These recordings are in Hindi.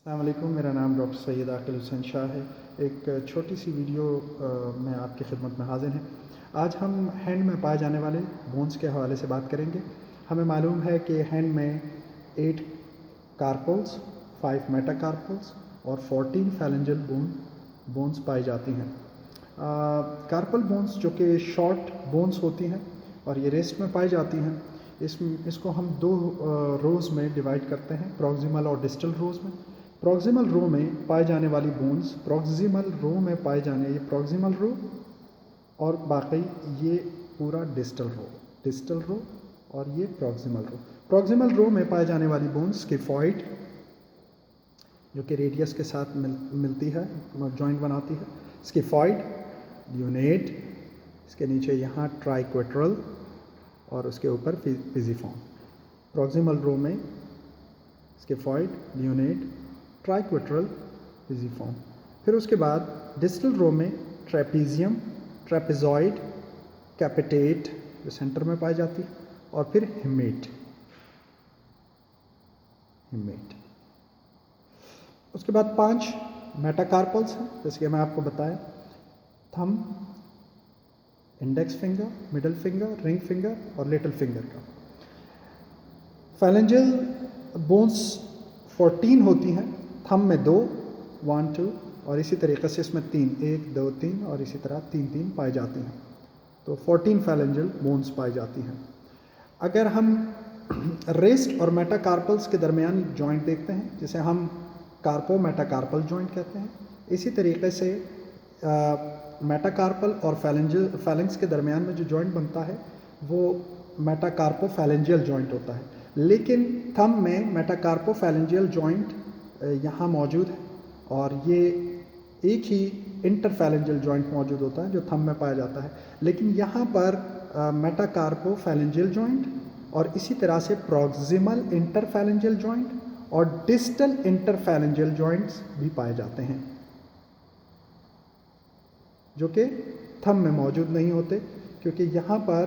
अस्सलाम वालेकुम, मेरा नाम डॉक्टर सैयद आकिल हुसैन शाह है। एक छोटी सी वीडियो में आपकी खिदमत में हाजिर हैं। आज हम हैंड में पाए जाने वाले बोन्स के हवाले से बात करेंगे। हमें मालूम है कि हैंड में 8 कार्पल्स, 5 मेटाकार्पल्स और 14 फैलेंजल बोन्स पाई जाती हैं। कार्पल बोन्स जो कि शॉर्ट बोन्स होती हैं और ये रेस्ट में पाई जाती हैं। इसको हम दो रोज़ में डिवाइड करते हैं, प्रॉक्सिमल और डिस्टल रोज़ में। प्रॉक्सिमल रो में पाए जाने वाली बोन्स, प्रॉक्सिमल रो में पाए जाने ये प्रॉक्सिमल रो और बाकी ये पूरा डिस्टल रो और ये प्रॉक्सिमल रो। प्रॉक्सिमल रो में पाए जाने वाली बोन्स स्किफॉइड जो कि रेडियस के साथ मिलती है, जॉइंट बनाती है, स्किफॉइड, ल्यूनेट, इसके नीचे यहाँ ट्राइक्वेट्रल और उसके ऊपर पिजिफॉर्म। प्रॉक्सिमल रो में स्किफॉइड, ल्यूनेट, ट्राइक्वेट्रल, पिजिफॉर्म। फिर उसके बाद डिस्टल रो में ट्रेपीजियम, ट्रेपेजॉइड, कैपिटेट जो सेंटर में पाई जाती है और फिर हिमेट। उसके बाद 5 मेटाकार्पल्स हैं, जैसे कि मैं आपको बताया, thumb, index finger, middle finger, ring finger और लिटिल फिंगर का। फैलेंजल बोन्स 14 होती हैं, थंब में 2, 1, 2 और इसी तरीके से इसमें 3, 1, 2, 3 और इसी तरह 3, 3 पाई जाती हैं। तो 14 फैलेंजल बोन्स पाई जाती हैं। अगर हम रेस्ट और मेटाकार्पल्स के दरमियान जॉइंट देखते हैं, जिसे हम कार्पो मेटाकार्पल जॉइंट कहते हैं, इसी तरीके से मेटाकार्पल और फैलेंक्स के दरमियान में जो जॉइंट बनता है वो मेटाकार्पो फैलेंजियल जॉइंट होता है। लेकिन थंब में मेटाकार्पो फैलेंजियल जॉइंट यहाँ मौजूद है और ये एक ही इंटरफैलेंजियल जॉइंट मौजूद होता है जो थंब में पाया जाता है। लेकिन यहाँ पर मेटाकार्पो फैलेंजियल जॉइंट और इसी तरह से प्रॉक्सिमल इंटरफैलेंजियल जॉइंट और डिस्टल इंटरफैलेंजियल जॉइंट्स भी पाए जाते हैं, जो कि थंब में मौजूद नहीं होते, क्योंकि यहाँ पर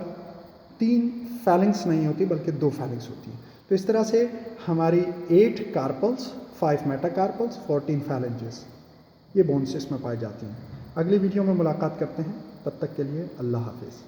3 फैलिंग्स नहीं होती बल्कि 2 फैलिंग्स होती हैं। तो इस तरह से हमारी 8 कार्पल्स, 5 मेटाकार्पल्स, 14 फैलेंजेस ये बोन्स इसमें पाई जाती हैं। अगली वीडियो में मुलाकात करते हैं, तब तक के लिए अल्लाह हाफिज़।